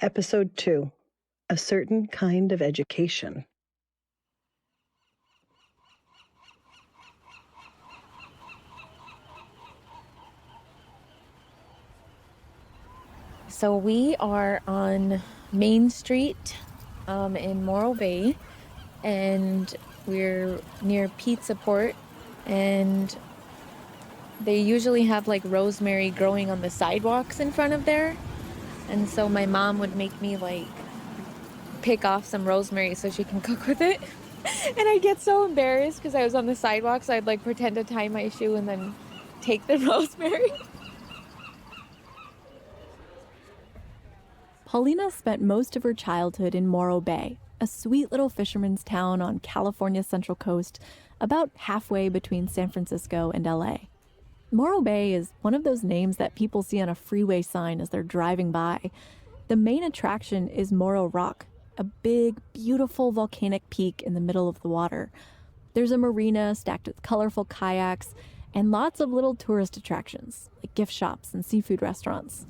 Episode 2, A Certain Kind of Education. So we are on Main Street in Morro Bay, and we're near Pizza Port, and they usually have like rosemary growing on the sidewalks in front of there. And so my mom would make me like pick off some rosemary so she can cook with it. And I get so embarrassed because I was on the sidewalk, so I'd like pretend to tie my shoe and then take the rosemary. Paulina spent most of her childhood in Morro Bay, a sweet little fisherman's town on California's Central Coast, about halfway between San Francisco and LA. Morro Bay is one of those names that people see on a freeway sign as they're driving by. The main attraction is Morro Rock, a big, beautiful volcanic peak in the middle of the water. There's a marina stacked with colorful kayaks and lots of little tourist attractions, like gift shops and seafood restaurants.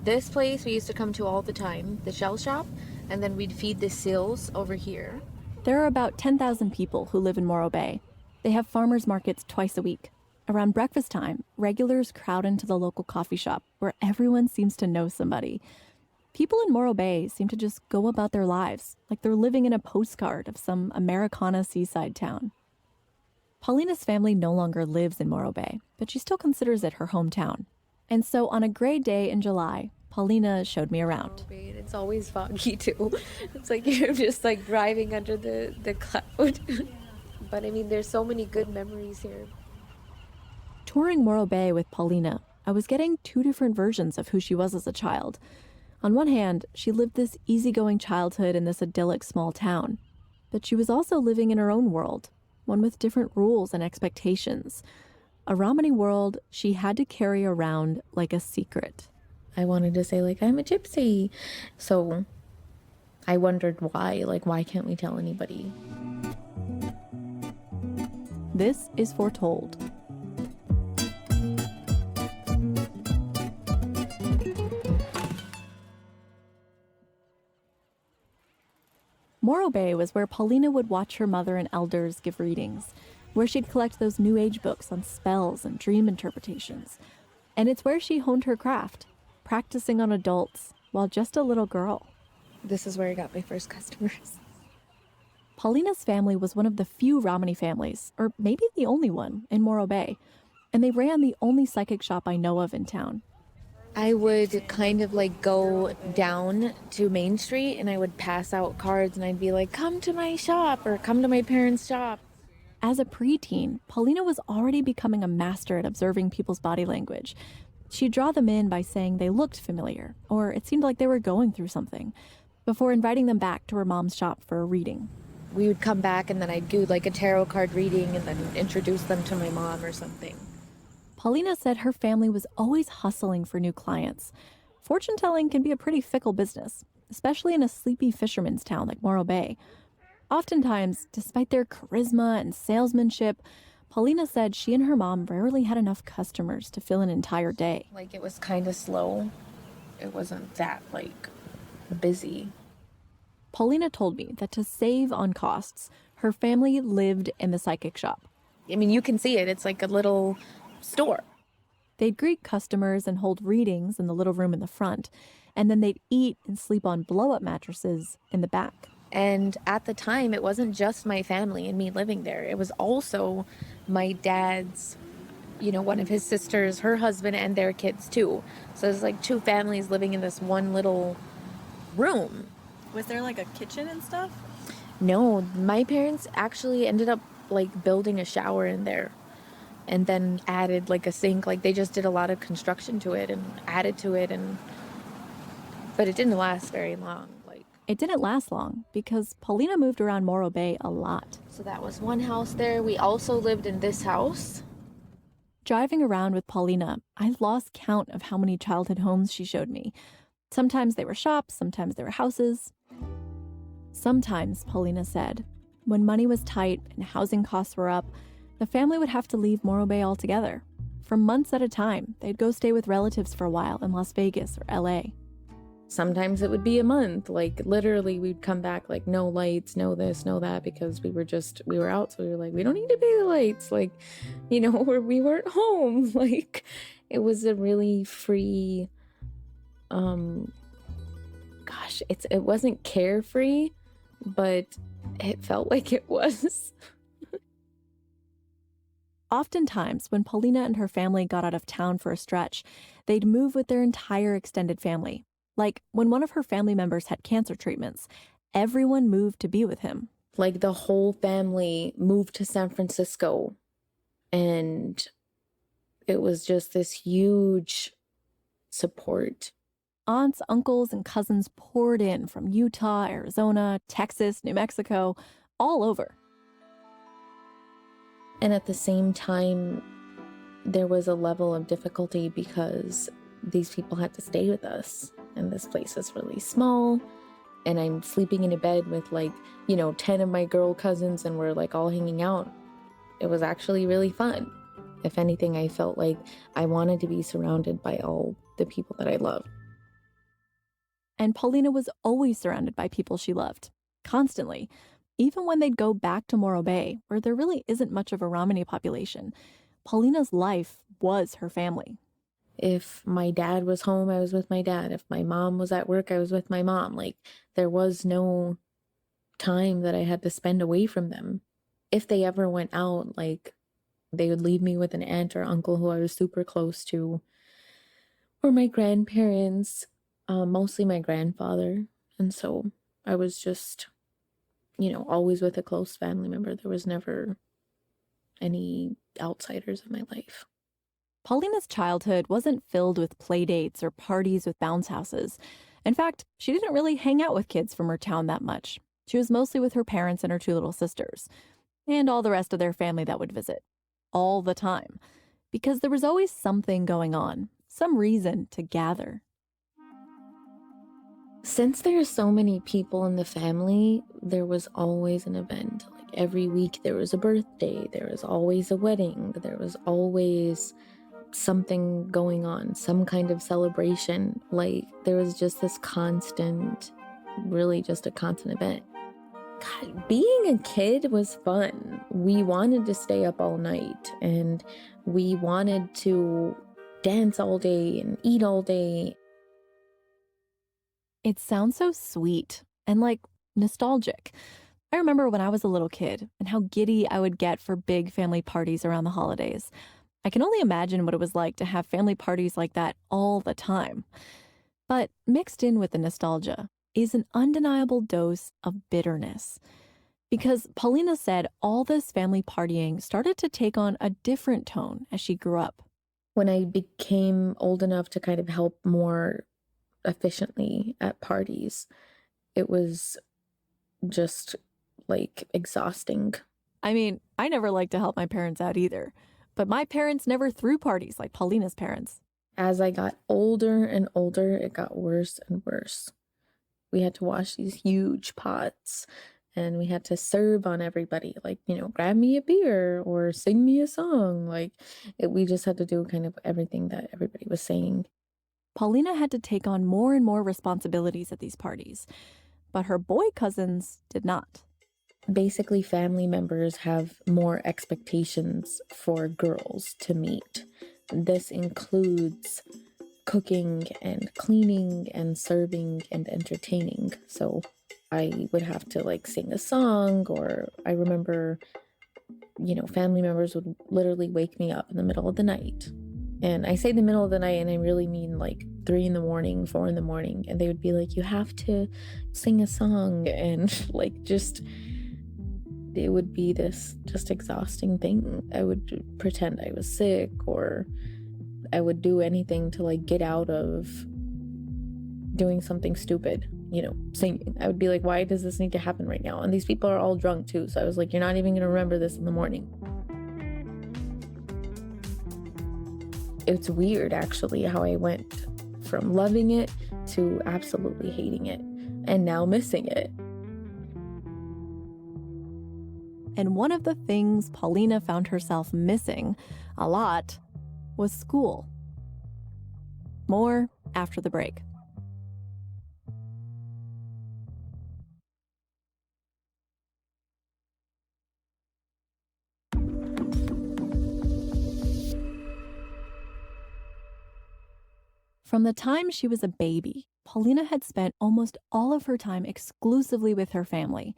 This place we used to come to all the time, the shell shop, and then we'd feed the seals over here. There are about 10,000 people who live in Morro Bay. They have farmers markets twice a week. Around breakfast time, regulars crowd into the local coffee shop where everyone seems to know somebody. People in Morro Bay seem to just go about their lives like they're living in a postcard of some Americana seaside town. Paulina's family no longer lives in Morro Bay, but she still considers it her hometown. And so on a gray day in July, Paulina showed me around. It's always foggy too. It's like you're just like driving under the cloud. But I mean, there's so many good memories here. Touring Morro Bay with Paulina, I was getting two different versions of who she was as a child. On one hand, she lived this easygoing childhood in this idyllic small town. But she was also living in her own world, one with different rules and expectations. A Romany world she had to carry around like a secret. I wanted to say, like, I'm a gypsy. So I wondered why. Like, why can't we tell anybody? This is Foretold. Morro Bay was where Paulina would watch her mother and elders give readings, where she'd collect those New Age books on spells and dream interpretations. And it's where she honed her craft, practicing on adults while just a little girl. This is where I got my first customers. Paulina's family was one of the few Romany families, or maybe the only one, in Morro Bay. And they ran the only psychic shop I know of in town. I would kind of like go down to Main Street and I would pass out cards and I'd be like, come to my shop or come to my parents' shop. As a preteen, Paulina was already becoming a master at observing people's body language. She'd draw them in by saying they looked familiar, or it seemed like they were going through something, before inviting them back to her mom's shop for a reading. We would come back and then I'd do like a tarot card reading and then introduce them to my mom or something. Paulina said her family was always hustling for new clients. Fortune-telling can be a pretty fickle business, especially in a sleepy fisherman's town like Morro Bay. Oftentimes, despite their charisma and salesmanship, Paulina said she and her mom rarely had enough customers to fill an entire day. Like, it was kind of slow. It wasn't that, like, busy. Paulina told me that to save on costs, her family lived in the psychic shop. I mean, you can see it. It's like a little store. They'd greet customers and hold readings in the little room in the front, and then they'd eat and sleep on blow-up mattresses in the back. And at the time, it wasn't just my family and me living there. It was also my dad's, one of his sisters, her husband, and their kids, too. So it's like two families living in this one little room. Was there like a kitchen and stuff? No, my parents actually ended up like building a shower in there and then added like a sink. Like they just did a lot of construction to it and added to it. But it didn't last very long. It didn't last long because Paulina moved around Morro Bay a lot. So that was one house there. We also lived in this house. Driving around with Paulina, I lost count of how many childhood homes she showed me. Sometimes they were shops, sometimes they were houses. Sometimes, Paulina said, when money was tight and housing costs were up, the family would have to leave Morro Bay altogether. For months at a time, they'd go stay with relatives for a while in Las Vegas or LA. Sometimes it would be a month. Like literally we'd come back like no lights, no this, no that, because we were out. So we were like, we don't need to pay the lights. Like, or we weren't home. Like it was a really free, it wasn't carefree, but it felt like it was. Oftentimes, when Paulina and her family got out of town for a stretch, they'd move with their entire extended family. Like when one of her family members had cancer treatments, everyone moved to be with him. Like the whole family moved to San Francisco, and it was just this huge support. Aunts, uncles, and cousins poured in from Utah, Arizona, Texas, New Mexico, all over. And at the same time, there was a level of difficulty because these people had to stay with us. And this place is really small. And I'm sleeping in a bed with 10 of my girl cousins, and we're like all hanging out. It was actually really fun. If anything, I felt like I wanted to be surrounded by all the people that I loved. And Paulina was always surrounded by people she loved, constantly. Even when they'd go back to Morro Bay, where there really isn't much of a Romani population, Paulina's life was her family. If my dad was home, I was with my dad. If my mom was at work, I was with my mom. Like, there was no time that I had to spend away from them. If they ever went out, they would leave me with an aunt or uncle who I was super close to, or my grandparents, mostly my grandfather. And so I was just, always with a close family member. There was never any outsiders in my life. Paulina's childhood wasn't filled with play dates or parties with bounce houses. In fact, she didn't really hang out with kids from her town that much. She was mostly with her parents and her two little sisters, and all the rest of their family that would visit. All the time. Because there was always something going on, some reason to gather. Since there are so many people in the family, there was always an event. Like every week there was a birthday, there was always a wedding, there was always something going on, some kind of celebration. Like there was just this constant, really just a constant event. God, being a kid was fun. We wanted to stay up all night, and we wanted to dance all day and eat all day. It sounds so sweet and nostalgic. I remember when I was a little kid and how giddy I would get for big family parties around the holidays. I can only imagine what it was like to have family parties like that all the time. But mixed in with the nostalgia is an undeniable dose of bitterness. Because Paulina said all this family partying started to take on a different tone as she grew up. When I became old enough to kind of help more efficiently at parties, it was just exhausting. I mean, I never liked to help my parents out either, but my parents never threw parties like Paulina's parents. As I got older and older, it got worse and worse. We had to wash these huge pots, and we had to serve on everybody, grab me a beer or sing me a song. We just had to do kind of everything that everybody was saying. Paulina had to take on more and more responsibilities at these parties, but her boy cousins did not. Basically, family members have more expectations for girls to meet. This includes cooking and cleaning and serving and entertaining. So I would have to sing a song, or I remember, family members would literally wake me up in the middle of the night. And I say the middle of the night, and I really mean 3 a.m, 4 a.m, and they would be like, you have to sing a song, and it would be this just exhausting thing. I would pretend I was sick, or I would do anything to get out of doing something stupid, singing. I would be like, why does this need to happen right now? And these people are all drunk too. So I was like, you're not even going to remember this in the morning. It's weird, actually, how I went from loving it to absolutely hating it, and now missing it. And one of the things Paulina found herself missing a lot was school. More after the break. From the time she was a baby, Paulina had spent almost all of her time exclusively with her family.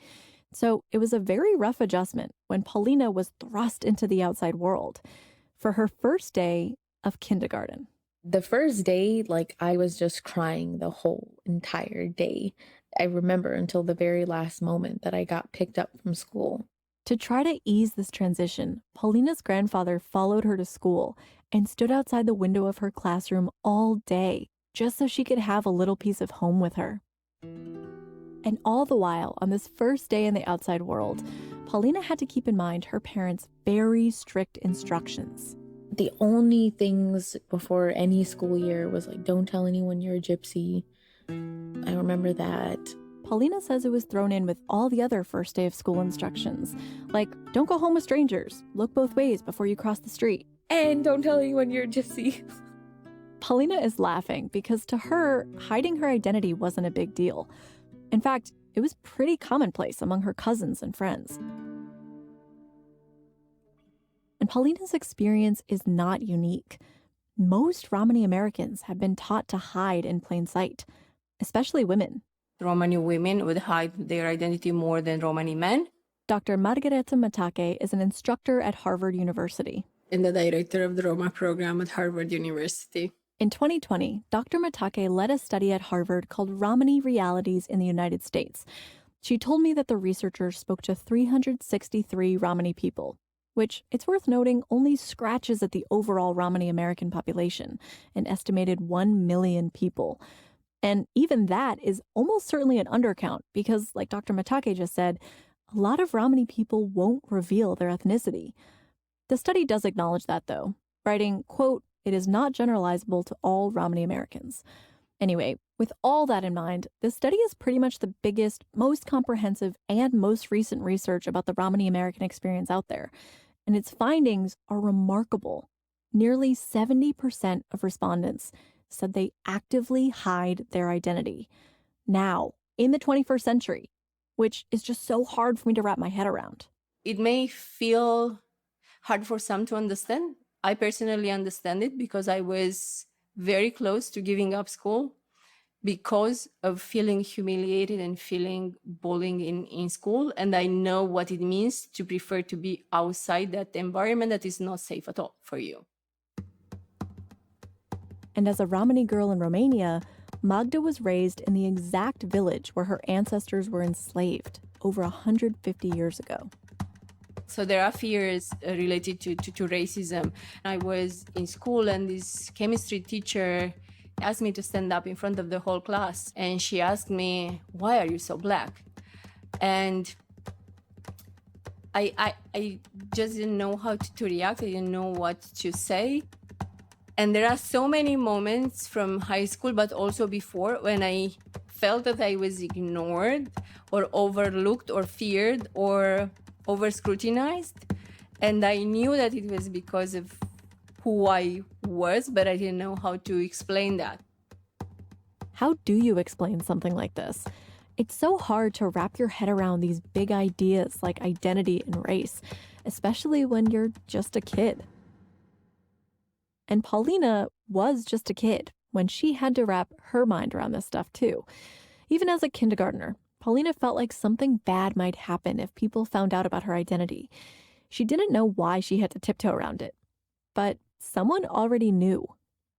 So it was a very rough adjustment when Paulina was thrust into the outside world for her first day of kindergarten. The first day, I was just crying the whole entire day. I remember until the very last moment that I got picked up from school. To try to ease this transition, Paulina's grandfather followed her to school and stood outside the window of her classroom all day, just so she could have a little piece of home with her. And all the while, on this first day in the outside world, Paulina had to keep in mind her parents' very strict instructions. The only things before any school year was don't tell anyone you're a gypsy. I remember that. Paulina says it was thrown in with all the other first day of school instructions, like don't go home with strangers, look both ways before you cross the street. And don't tell anyone you're a gypsy. Paulina is laughing because to her, hiding her identity wasn't a big deal. In fact, it was pretty commonplace among her cousins and friends. And Paulina's experience is not unique. Most Romani Americans have been taught to hide in plain sight, especially women. Romani women would hide their identity more than Romani men. Dr. Margareta Matake is an instructor at Harvard University and the director of the Roma program at Harvard University. In 2020, Dr. Matake led a study at Harvard called Romani Realities in the United States. She told me that the researchers spoke to 363 Romani people, which, it's worth noting, only scratches at the overall Romani American population, an estimated 1 million people. And even that is almost certainly an undercount because, like Dr. Matake just said, a lot of Romani people won't reveal their ethnicity. The study does acknowledge that, though, writing, quote, "It is not generalizable to all Romani Americans." Anyway, with all that in mind, this study is pretty much the biggest, most comprehensive, and most recent research about the Romani American experience out there. And its findings are remarkable. Nearly 70% of respondents said they actively hide their identity. Now, in the 21st century, which is just so hard for me to wrap my head around. It may feel hard for some to understand. I personally understand it because I was very close to giving up school because of feeling humiliated and feeling bullying in school. And I know what it means to prefer to be outside that environment that is not safe at all for you. And as a Romani girl in Romania, Magda was raised in the exact village where her ancestors were enslaved over 150 years ago. So there are fears related to racism. I was in school and this chemistry teacher asked me to stand up in front of the whole class. And she asked me, "Why are you so black?" And I just didn't know how to react. I didn't know what to say. And there are so many moments from high school, but also before, when I felt that I was ignored or overlooked or feared or over-scrutinized. And I knew that it was because of who I was, but I didn't know how to explain that. How do you explain something like this? It's so hard to wrap your head around these big ideas like identity and race, especially when you're just a kid. And Paulina was just a kid when she had to wrap her mind around this stuff too. Even as a kindergartner, Paulina felt like something bad might happen if people found out about her identity. She didn't know why she had to tiptoe around it. But someone already knew.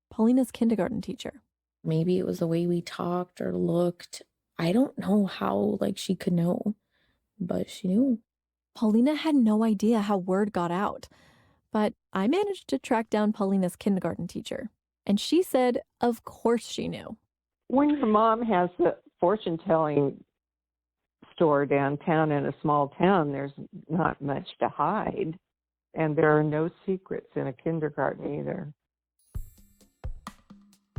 Paulina's kindergarten teacher. Maybe it was the way we talked or looked. I don't know how, she could know, but she knew. Paulina had no idea how word got out. But I managed to track down Paulina's kindergarten teacher. And she said, of course she knew. When your mom has a fortune-telling store downtown in a small town, there's not much to hide. And there are no secrets in a kindergarten either.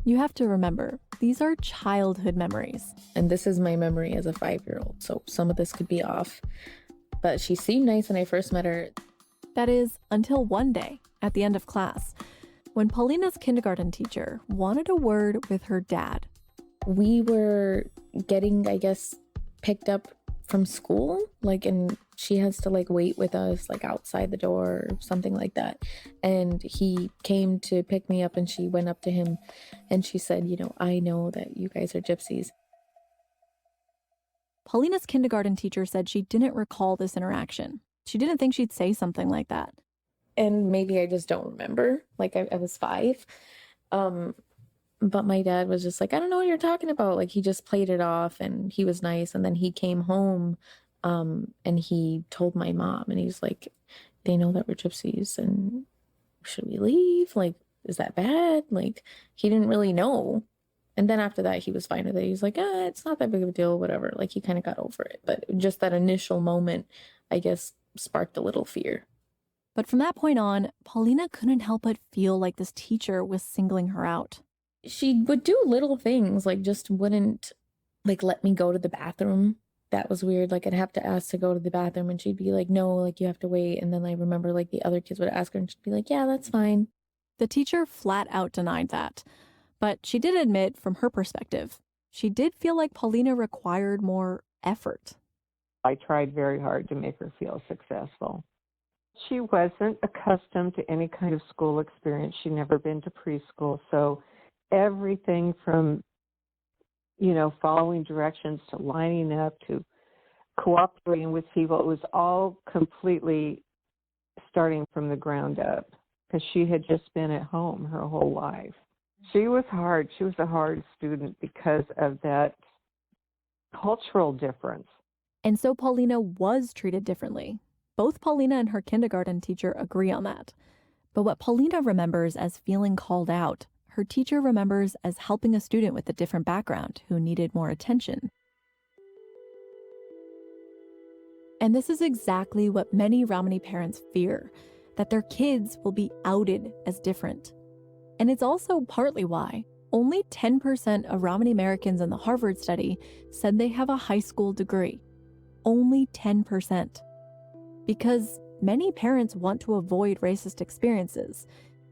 You have to remember, these are childhood memories. And this is my memory as a 5-year-old, so some of this could be off. But she seemed nice when I first met her. That is, until one day, at the end of class, when Paulina's kindergarten teacher wanted a word with her dad. We were getting, picked up from school, and she has to like wait with us like outside the door or something like that. And he came to pick me up and she went up to him and she said, you know, I know that you guys are gypsies. Paulina's kindergarten teacher said she didn't recall this interaction. She didn't think she'd say something like that. And maybe I just don't remember. Like I was 5. But my dad was just like, I don't know what you're talking about. Like he just played it off and he was nice. And then he came home and he told my mom and he's like, they know that we're gypsies and should we leave? Like, is that bad? Like he didn't really know. And then after that, he was fine with it. He's like, it's not that big of a deal, whatever. Like he kind of got over it. But just that initial moment, I guess, sparked a little fear. But from that point on, Paulina couldn't help but feel like this teacher was singling her out. She would do little things, like just wouldn't like let me go to the bathroom. That was weird. Like I'd have to ask to go to the bathroom and she'd be like, no, like you have to wait. And then I remember like the other kids would ask her and she'd be like, yeah, that's fine. The teacher flat out denied that. But she did admit, from her perspective, she did feel like Paulina required more effort. I tried very hard to make her feel successful. She wasn't accustomed to any kind of school experience. She'd never been to preschool. So everything from, following directions to lining up to cooperating with people, it was all completely starting from the ground up because she had just been at home her whole life. She was hard. She was a hard student because of that cultural difference. And so Paulina was treated differently. Both Paulina and her kindergarten teacher agree on that. But what Paulina remembers as feeling called out, her teacher remembers as helping a student with a different background who needed more attention. And this is exactly what many Romani parents fear, that their kids will be outed as different. And it's also partly why only 10% of Romani Americans in the Harvard study said they have a high school degree. Only 10%. Because many parents want to avoid racist experiences,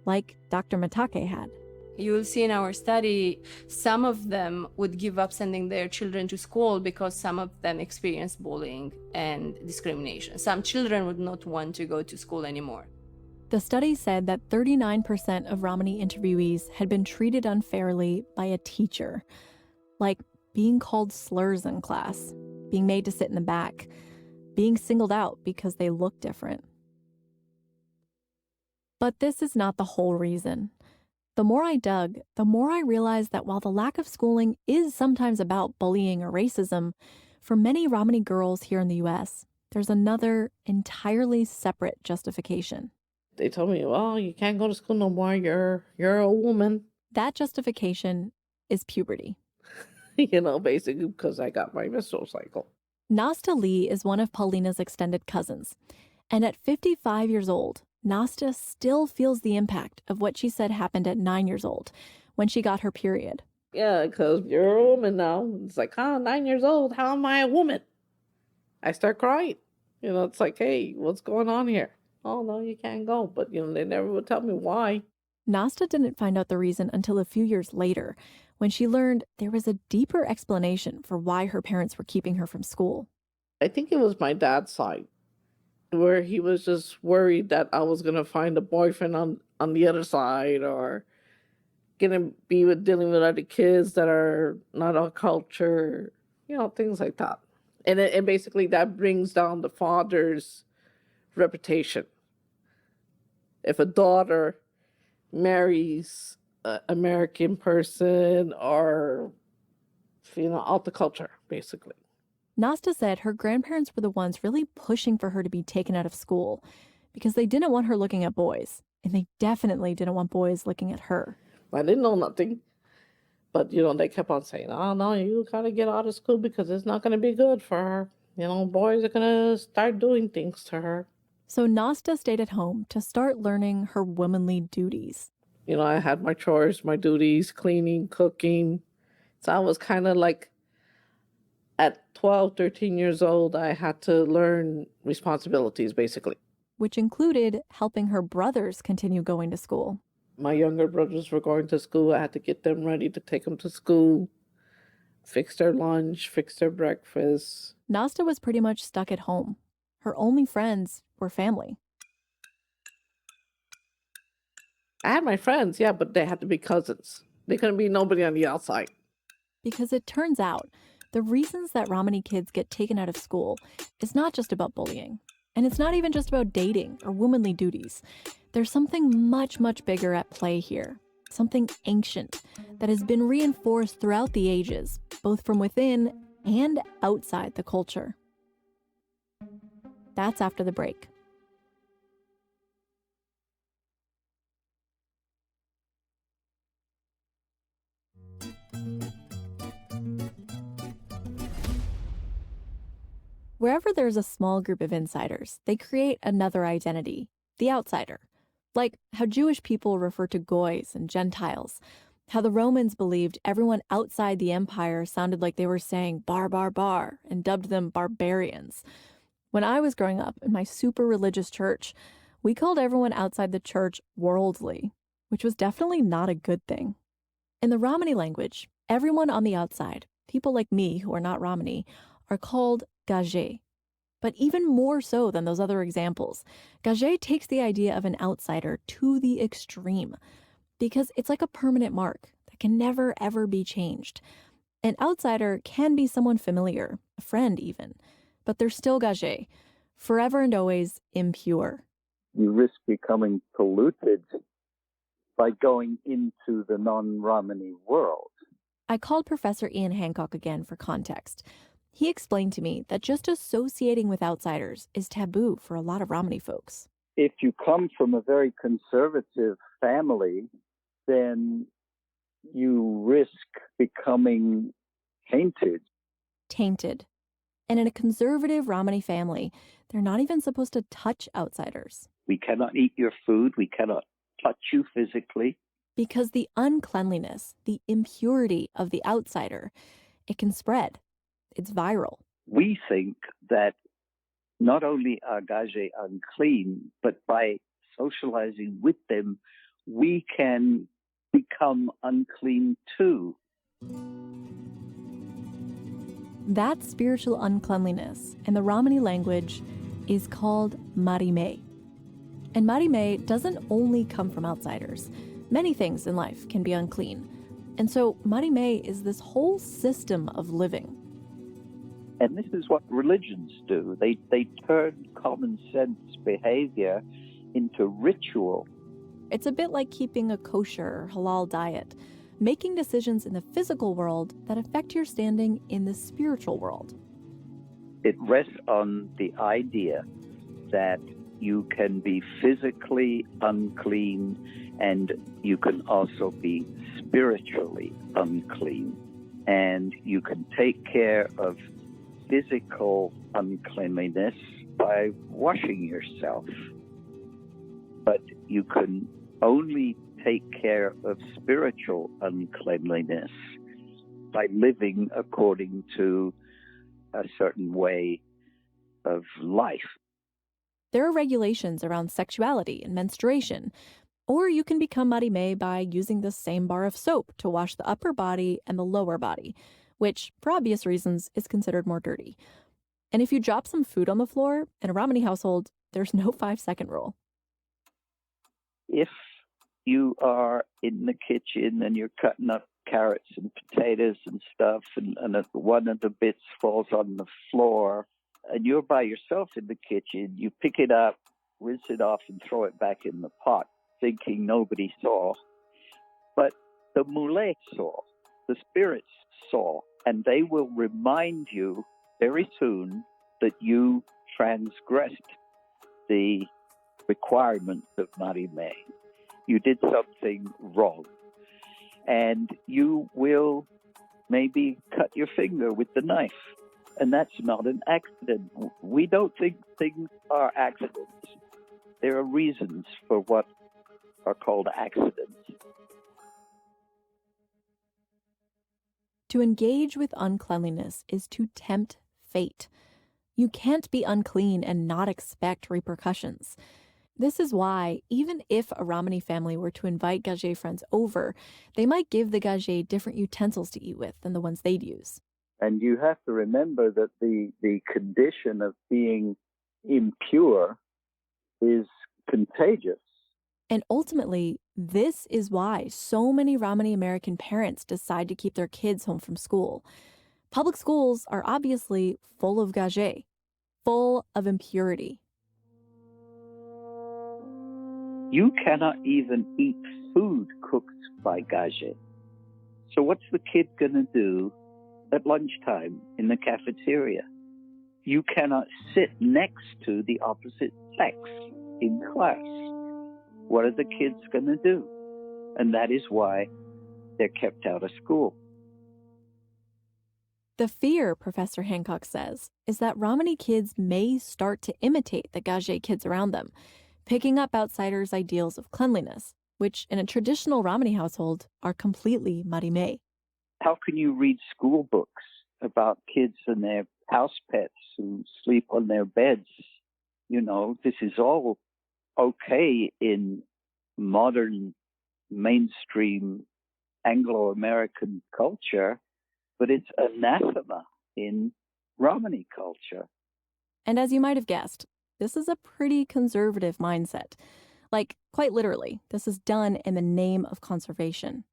like Dr. Matake had. You will see in our study, some of them would give up sending their children to school because some of them experienced bullying and discrimination. Some children would not want to go to school anymore. The study said that 39% of Romani interviewees had been treated unfairly by a teacher, like being called slurs in class, being made to sit in the back, being singled out because they look different. But this is not the whole reason. The more I dug, the more I realized that while the lack of schooling is sometimes about bullying or racism, for many Romani girls here in the U.S., there's another entirely separate justification. They told me, well, you can't go to school no more. You're a woman. That justification is puberty. Basically because I got my menstrual cycle. Nasta Lee is one of Paulina's extended cousins. And at 55 years old, Nasta still feels the impact of what she said happened at 9 years old when she got her period. Yeah, because you're a woman now. It's like, 9 years old, how am I a woman? I start crying. It's like, hey, what's going on here? Oh, no, you can't go. But, they never would tell me why. Nasta didn't find out the reason until a few years later, when she learned there was a deeper explanation for why her parents were keeping her from school. I think it was my dad's side, where he was just worried that I was going to find a boyfriend on the other side or going to be dealing with other kids that are not our culture, things like that. And basically that brings down the father's reputation. If a daughter marries an American person or, out the culture, basically. Nasta said her grandparents were the ones really pushing for her to be taken out of school because they didn't want her looking at boys, and they definitely didn't want boys looking at her. I didn't know nothing, but, they kept on saying, oh, no, you got to get out of school because it's not going to be good for her. Boys are going to start doing things to her. So Nasta stayed at home to start learning her womanly duties. I had my chores, my duties, cleaning, cooking. So I was kind of like, at 12, 13 years old, I had to learn responsibilities, basically. Which included helping her brothers continue going to school. My younger brothers were going to school. I had to get them ready to take them to school, fix their lunch, fix their breakfast. Nasta was pretty much stuck at home. Her only friends were family. I had my friends, yeah, but they had to be cousins. They couldn't be nobody on the outside. Because it turns out the reasons that Romani kids get taken out of school is not just about bullying. And it's not even just about dating or womanly duties. There's something much, much bigger at play here. Something ancient that has been reinforced throughout the ages, both from within and outside the culture. That's after the break. Wherever there's a small group of insiders, they create another identity, the outsider. Like how Jewish people refer to goys and Gentiles, how the Romans believed everyone outside the empire sounded like they were saying bar, bar, bar, and dubbed them barbarians. When I was growing up in my super religious church, we called everyone outside the church worldly, which was definitely not a good thing. In the Romani language, everyone on the outside, people like me who are not Romani, are called gage. But even more so than those other examples, gage takes the idea of an outsider to the extreme because it's like a permanent mark that can never, ever be changed. An outsider can be someone familiar, a friend even, but they're still gage, forever and always impure. You risk becoming polluted by going into the non-Romani world. I called Professor Ian Hancock again for context. He explained to me that just associating with outsiders is taboo for a lot of Romani folks. If you come from a very conservative family, then you risk becoming tainted. Tainted. And in a conservative Romani family, they're not even supposed to touch outsiders. We cannot eat your food. We cannot touch you physically. Because the uncleanliness, the impurity of the outsider, it can spread. It's viral. We think that not only are gage unclean, but by socializing with them, we can become unclean too. That spiritual uncleanliness in the Romani language is called marime. And marime doesn't only come from outsiders. Many things in life can be unclean. And so marime is this whole system of living. And this is what religions do. They turn common sense behavior into ritual. It's a bit like keeping a kosher or halal diet, making decisions in the physical world that affect your standing in the spiritual world. It rests on the idea that you can be physically unclean and you can also be spiritually unclean. And you can take care of physical uncleanliness by washing yourself. But you can only take care of spiritual uncleanliness by living according to a certain way of life. There are regulations around sexuality and menstruation, or you can become marime by using the same bar of soap to wash the upper body and the lower body, which, for obvious reasons, is considered more dirty. And if you drop some food on the floor in a Romani household, there's no 5-second rule. If you are in the kitchen and you're cutting up carrots and potatoes and stuff, and one of the bits falls on the floor, and you're by yourself in the kitchen, you pick it up, rinse it off, and throw it back in the pot, thinking nobody saw. But the mule saw, the spirits saw, and they will remind you very soon that you transgressed the requirements of marime. You did something wrong. And you will maybe cut your finger with the knife. And that's not an accident. We don't think things are accidents. There are reasons for what are called accidents. To engage with uncleanliness is to tempt fate. You can't be unclean and not expect repercussions. This is why, even if a Romani family were to invite gage friends over, they might give the gage different utensils to eat with than the ones they'd use. And you have to remember that the condition of being impure is contagious. And ultimately, this is why so many Romani American parents decide to keep their kids home from school. Public schools are obviously full of gage, full of impurity. You cannot even eat food cooked by gage. So what's the kid going to do at lunchtime in the cafeteria? You cannot sit next to the opposite sex in class. What are the kids going to do? And that is why they're kept out of school. The fear, Professor Hancock says, is that Romani kids may start to imitate the gage kids around them, picking up outsiders' ideals of cleanliness, which in a traditional Romani household are completely marime. How can you read school books about kids and their house pets who sleep on their beds? You know, this is all okay in modern mainstream Anglo-American culture, but it's anathema in Romani culture. And as you might have guessed, this is a pretty conservative mindset. Like, quite literally, this is done in the name of conservation.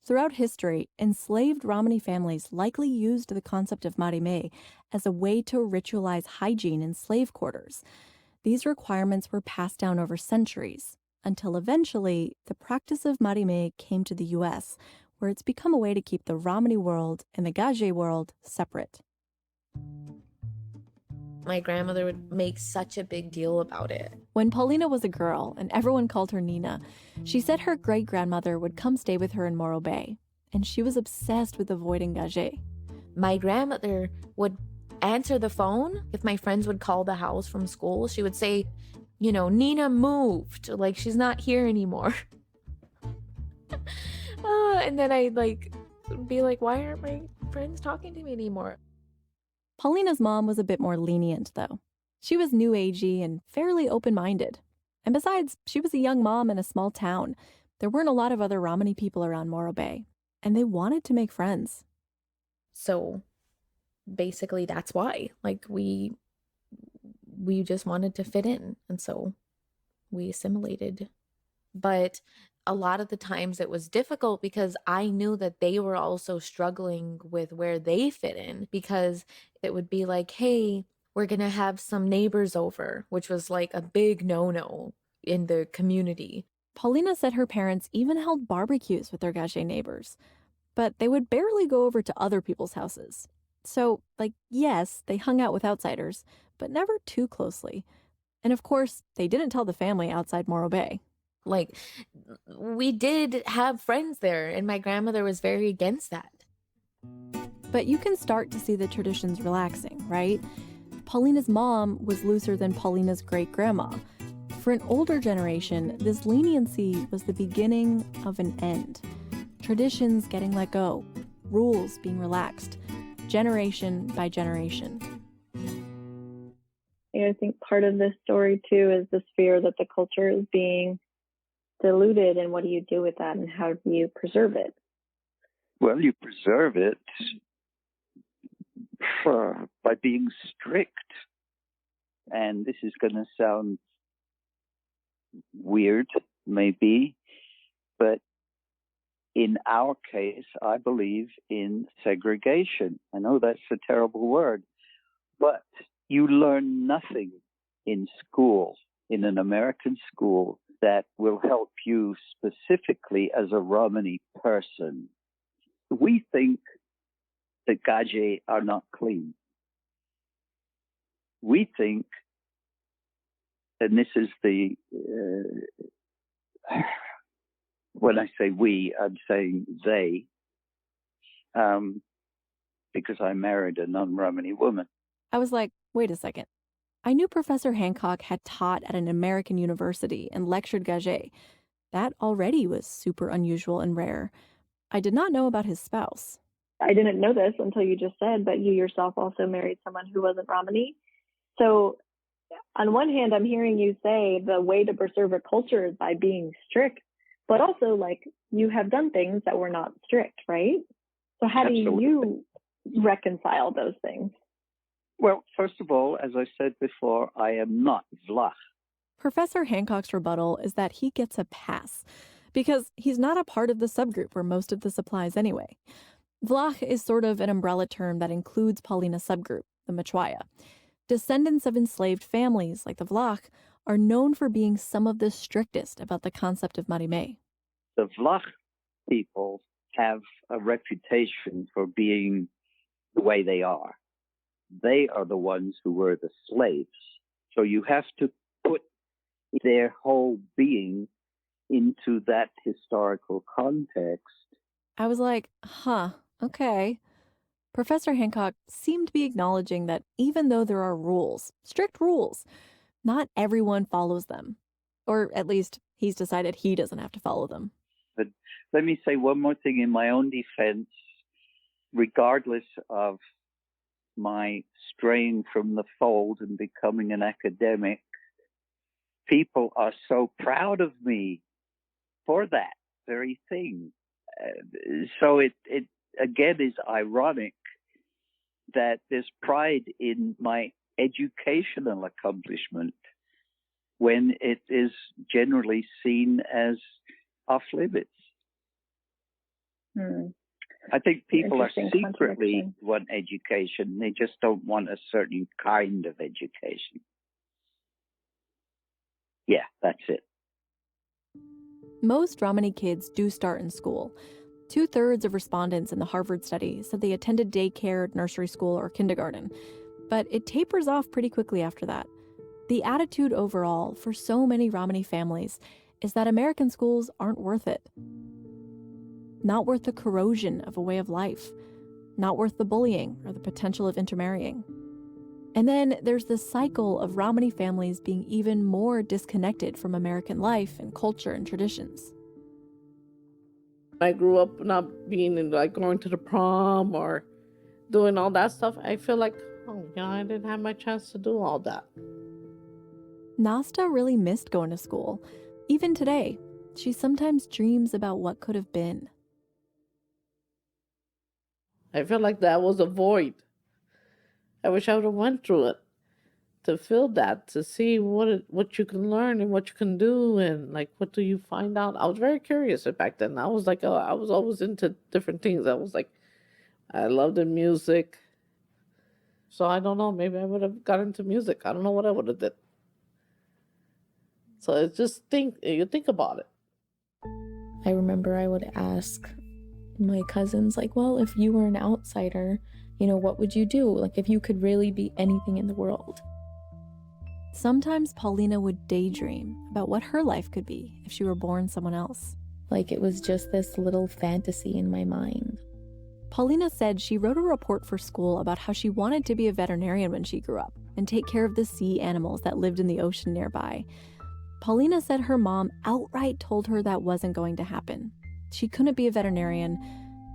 Throughout history, enslaved Romani families likely used the concept of marime as a way to ritualize hygiene in slave quarters. These requirements were passed down over centuries, until eventually the practice of marime came to the U.S., where it's become a way to keep the Romani world and the gage world separate. My grandmother would make such a big deal about it. When Paulina was a girl and everyone called her Nina, she said her great-grandmother would come stay with her in Morro Bay, and she was obsessed with avoiding gage. My grandmother would answer the phone. If my friends would call the house from school, she would say, you know, Nina moved, like she's not here anymore. And then I'd be like, why aren't my friends talking to me anymore? Paulina's mom was a bit more lenient, though. She was new agey and fairly open-minded. And besides, she was a young mom in a small town. There weren't a lot of other Romani people around Morro Bay, and they wanted to make friends. So basically that's why. Like, we just wanted to fit in, and so we assimilated. But a lot of the times it was difficult because I knew that they were also struggling with where they fit in, because it would be like, hey, we're going to have some neighbors over, which was like a big no-no in the community. Paulina said her parents even held barbecues with their gage neighbors, but they would barely go over to other people's houses. So, yes, they hung out with outsiders, but never too closely. And of course, they didn't tell the family outside Morro Bay. Like, we did have friends there, and my grandmother was very against that. But you can start to see the traditions relaxing, right? Paulina's mom was looser than Paulina's great-grandma. For an older generation, this leniency was the beginning of an end. Traditions getting let go, rules being relaxed, generation by generation. I think part of this story, too, is this fear that the culture is being diluted, and what do you do with that, and how do you preserve it? Well, you preserve it by being strict. And this is going to sound weird, maybe, but in our case, I believe in segregation. I know that's a terrible word, but you learn nothing in school, in an American school, that will help you specifically as a Romani person. We think that gage are not clean. We think, and this is the, when I say we, I'm saying they, because I married a non-Romani woman. I was like, wait a second. I knew Professor Hancock had taught at an American university and lectured gage. That already was super unusual and rare. I did not know about his spouse. I didn't know this until you just said, but you yourself also married someone who wasn't Romani. So on one hand, I'm hearing you say the way to preserve a culture is by being strict, but also you have done things that were not strict, right? So how do you reconcile those things? Well, first of all, as I said before, I am not Vlach. Professor Hancock's rebuttal is that he gets a pass because he's not a part of the subgroup where most of this applies anyway. Vlach is sort of an umbrella term that includes Paulina's subgroup, the Machwaya. Descendants of enslaved families, like the Vlach, are known for being some of the strictest about the concept of Marime. The Vlach people have a reputation for being the way they are. They are the ones who were the slaves. So you have to put their whole being into that historical context. I was like, okay. Professor Hancock seemed to be acknowledging that even though there are rules, strict rules, not everyone follows them. Or at least he's decided he doesn't have to follow them. But let me say one more thing in my own defense. Regardless of my straying from the fold and becoming an academic, people are so proud of me for that very thing. So it again is ironic that there's pride in my educational accomplishment when it is generally seen as off limits. I think people are secretly want education. They just don't want a certain kind of education. Yeah, that's it. Most Romani kids do start in school. 2/3 of respondents in the Harvard study said they attended daycare, nursery school, or kindergarten. But it tapers off pretty quickly after that. The attitude overall for so many Romani families is that American schools aren't worth it. Not worth the corrosion of a way of life. Not worth the bullying or the potential of intermarrying. And then there's this cycle of Romani families being even more disconnected from American life and culture and traditions. I grew up not being like going to the prom or doing all that stuff. I feel like, I didn't have my chance to do all that. Nasta really missed going to school. Even today, she sometimes dreams about what could have been. I feel like that was a void. I wish I would have went through it to feel that, to see what you can learn and what you can do, and like what do you find out. I was very curious back then. I was like, I was always into different things. I was like, I loved the music. So I don't know, maybe I would have got into music. I don't know what I would have did. So it's just you think about it. I remember I would ask my cousins, like, well, if you were an outsider, what would you do? Like, if you could really be anything in the world. Sometimes Paulina would daydream about what her life could be if she were born someone else. Like, it was just this little fantasy in my mind. Paulina said she wrote a report for school about how she wanted to be a veterinarian when she grew up and take care of the sea animals that lived in the ocean nearby. Paulina said her mom outright told her that wasn't going to happen. She couldn't be a veterinarian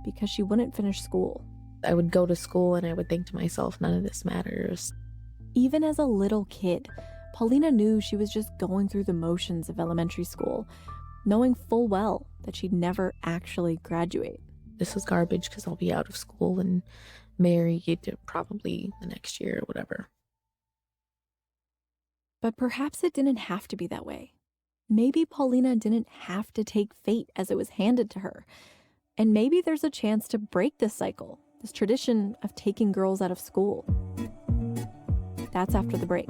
because she wouldn't finish school. I would go to school and I would think to myself, none of this matters. Even as a little kid, Paulina knew she was just going through the motions of elementary school, knowing full well that she'd never actually graduate. This is garbage because I'll be out of school and married probably the next year or whatever. But perhaps it didn't have to be that way. Maybe Paulina didn't have to take fate as it was handed to her. And maybe there's a chance to break this cycle, this tradition of taking girls out of school. That's after the break.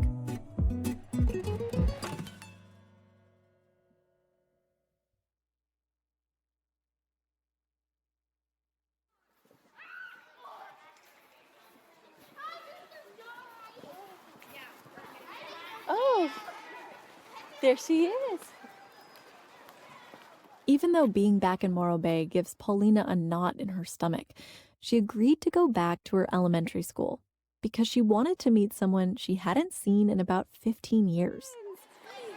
Oh, there she is. Even though being back in Morro Bay gives Paulina a knot in her stomach, she agreed to go back to her elementary school because she wanted to meet someone she hadn't seen in about 15 years.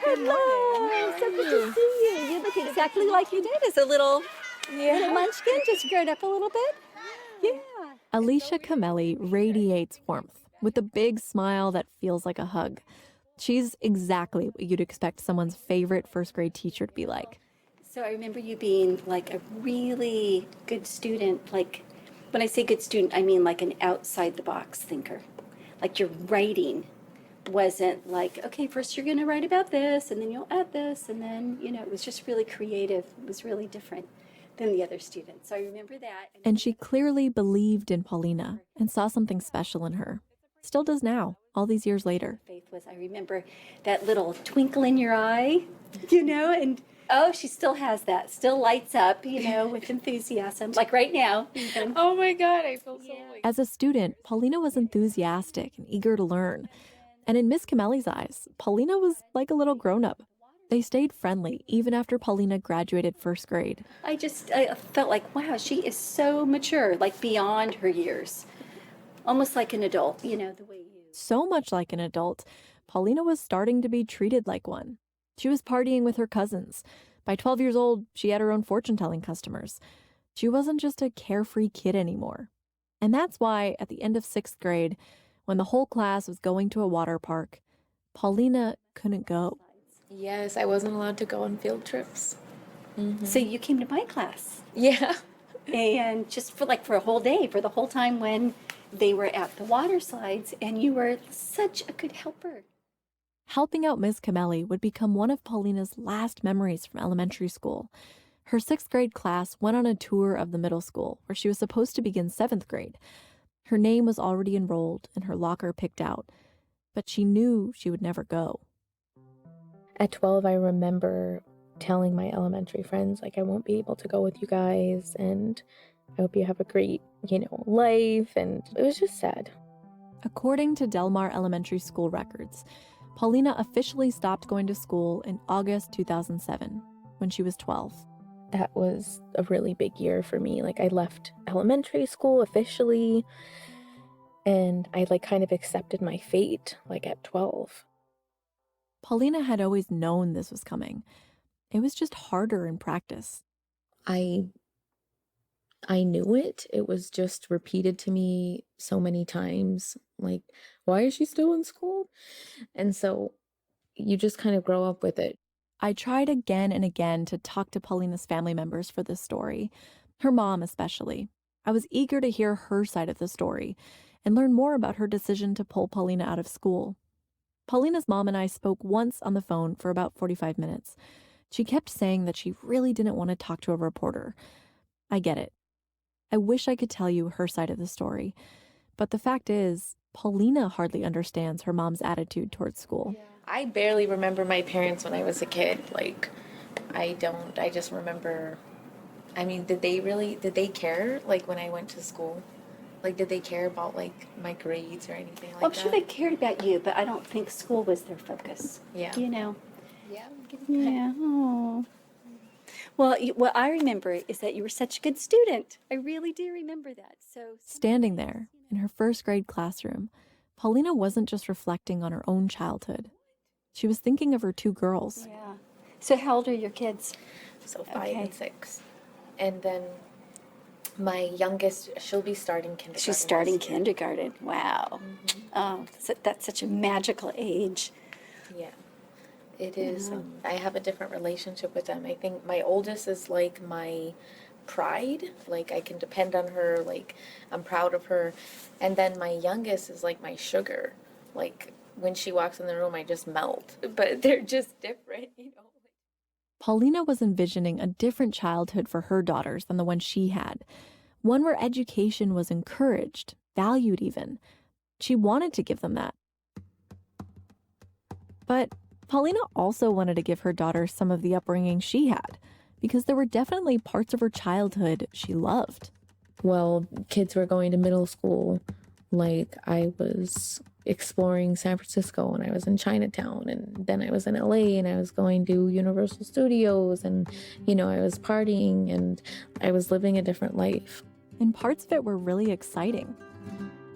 Hello, so good to see you. You look exactly like you did as a little munchkin, just grown up a little bit. Yeah. Alicia Camelli radiates warmth with a big smile that feels like a hug. She's exactly what you'd expect someone's favorite first grade teacher to be like. So I remember you being like a really good student. Like, when I say good student, I mean like an outside the box thinker. like your writing wasn't like, okay, first you're going to write about this, and then you'll add this, and then, it was just really creative. It was really different than the other students. So I remember that. And she clearly believed in Paulina and saw something special in her. Still does now, all these years later. Faith was, I remember that little twinkle in your eye, and she still has that, still lights up, with enthusiasm, like right now. Even. Oh my God, I feel so like... As a student, Paulina was enthusiastic and eager to learn. And in Miss Camelli's eyes, Paulina was like a little grown-up. They stayed friendly even after Paulina graduated first grade. I felt like, wow, she is so mature, like beyond her years. Almost like an adult, the way you... So much like an adult, Paulina was starting to be treated like one. She was partying with her cousins. By 12 years old, she had her own fortune-telling customers. She wasn't just a carefree kid anymore. And that's why, at the end of 6th grade, when the whole class was going to a water park, Paulina couldn't go. Yes, I wasn't allowed to go on field trips. Mm-hmm. So you came to my class. Yeah. And just for a whole day, for the whole time when they were at the water slides, and you were such a good helper. Helping out Miss Camelli would become one of Paulina's last memories from elementary school. Her 6th grade class went on a tour of the middle school, where she was supposed to begin 7th grade. Her name was already enrolled and her locker picked out, but she knew she would never go. At 12, I remember telling my elementary friends, I won't be able to go with you guys, and I hope you have a great, life, and it was just sad. According to Delmar Elementary School records, Paulina officially stopped going to school in August 2007, when she was 12. That was a really big year for me. I left elementary school officially, and I kind of accepted my fate, at 12. Paulina had always known this was coming. It was just harder in practice. I knew it. It was just repeated to me so many times. Why is she still in school? And so you just kind of grow up with it. I tried again and again to talk to Paulina's family members for this story, her mom especially. I was eager to hear her side of the story and learn more about her decision to pull Paulina out of school. Paulina's mom and I spoke once on the phone for about 45 minutes. She kept saying that she really didn't want to talk to a reporter. I get it. I wish I could tell you her side of the story, but the fact is, Paulina hardly understands her mom's attitude towards school. Yeah. I barely remember my parents when I was a kid. I just remember, did they care, when I went to school? Did they care about, my grades or anything like that? I'm sure they cared about you, but I don't think school was their focus. Yeah. Yeah. Yeah. Oh. Well, what I remember is that you were such a good student. I really do remember that. Standing there in her first grade classroom, Paulina wasn't just reflecting on her own childhood. She was thinking of her 2 girls. Yeah. So how old are your kids? So 5 and 6. And then my youngest, she'll be starting kindergarten. She's starting kindergarten. Wow. Mm-hmm. Oh, that's such a magical age. Yeah, it is. I have a different relationship with them. I think my oldest is my pride. I can depend on her. I'm proud of her. And then my youngest is my sugar. When she walks in the room, I just melt. But they're just different, Paulina was envisioning a different childhood for her daughters than the one she had. One where education was encouraged, valued even. She wanted to give them that. But Paulina also wanted to give her daughters some of the upbringing she had, because there were definitely parts of her childhood she loved. Well, kids were going to middle school. I was exploring San Francisco and I was in Chinatown, and then I was in LA and I was going to Universal Studios, and I was partying and I was living a different life. And parts of it were really exciting.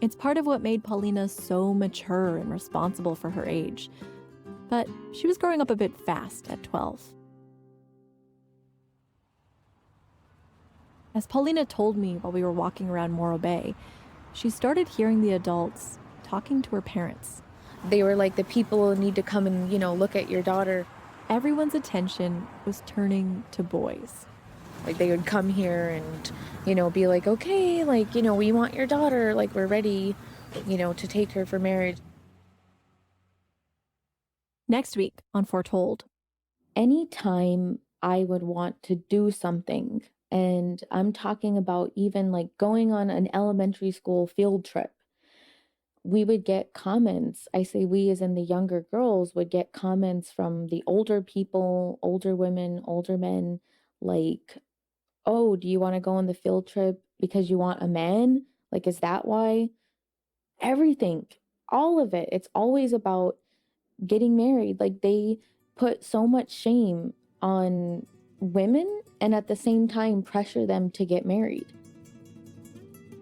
It's part of what made Paulina so mature and responsible for her age. But she was growing up a bit fast at 12. As Paulina told me while we were walking around Morro Bay, she started hearing the adults talking to her parents. They were the people need to come and, look at your daughter. Everyone's attention was turning to boys. They would come here and, be okay, we want your daughter, we're ready to take her for marriage. Next week on Foretold. Anytime I would want to do something, and I'm talking about even like going on an elementary school field trip, we would get comments. I say we as in the younger girls would get comments from the older people, older women, older men, like, oh, do you want to go on the field trip because you want a man? Like, is that why? Everything, all of it. It's always about getting married. Like, they put so much shame on women and at the same time pressure them to get married.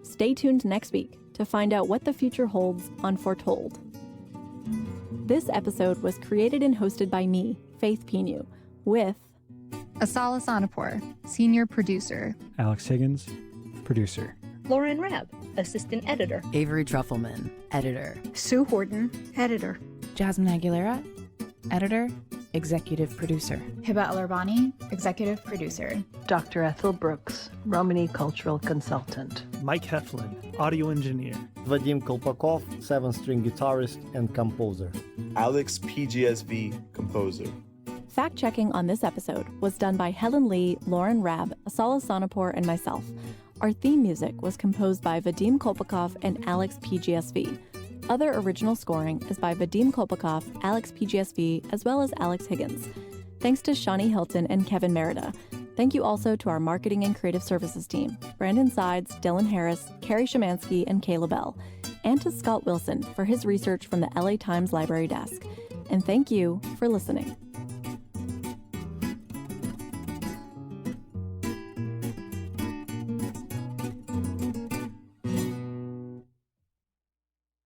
Stay tuned next week to find out what the future holds on Foretold. This episode was created and hosted by me, Faith Pinu, with Asala Sonapur, senior producer. Alex Higgins, producer. Lauren Rabb, assistant editor. Avery Trufelman, editor. Sue Horton, editor. Jasmine Aguilera, editor, executive producer. Hiba Al-Arbani, executive producer. Dr. Ethel Brooks, Romani cultural consultant. Mike Heflin, audio engineer. Vadim Kolpakov, 7-string guitarist and composer. Alex PGSV, composer. Fact-checking on this episode was done by Helen Lee, Lauren Rabb, Asala Sonapur, and myself. Our theme music was composed by Vadim Kolpakov and Alex PGSV. Other original scoring is by Vadim Kolpakov, Alex PGSV, as well as Alex Higgins. Thanks to Shawnee Hilton and Kevin Merida. Thank you also to our marketing and creative services team, Brandon Sides, Dylan Harris, Carrie Shemansky, and Kayla Bell. And to Scott Wilson for his research from the LA Times Library Desk. And thank you for listening.